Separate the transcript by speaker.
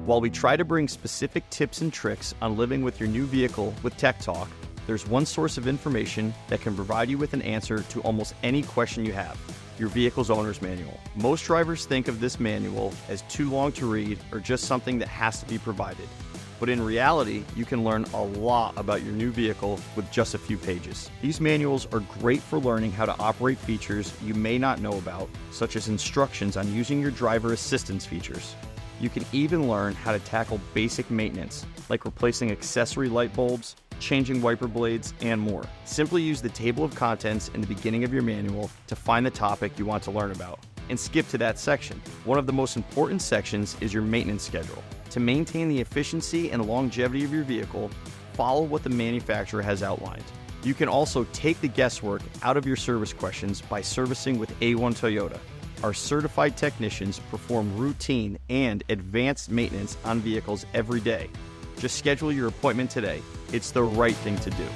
Speaker 1: While we try to bring specific tips and tricks on living with your new vehicle with Tech Talk, there's one source of information that can provide you with an answer to almost any question you have: your vehicle's owner's manual. Most drivers think of this manual as too long to read or just something that has to be provided. But in reality, you can learn a lot about your new vehicle with just a few pages. These manuals are great for learning how to operate features you may not know about, such as instructions on using your driver assistance features. You can even learn how to tackle basic maintenance, like replacing accessory light bulbs, changing wiper blades, and more. Simply use the table of contents in the beginning of your manual to find the topic you want to learn about, and skip to that section. One of the most important sections is your maintenance schedule. To maintain the efficiency and longevity of your vehicle, follow what the manufacturer has outlined. You can also take the guesswork out of your service questions by servicing with A1 Toyota. Our certified technicians perform routine and advanced maintenance on vehicles every day. Just schedule your appointment today. It's the right thing to do.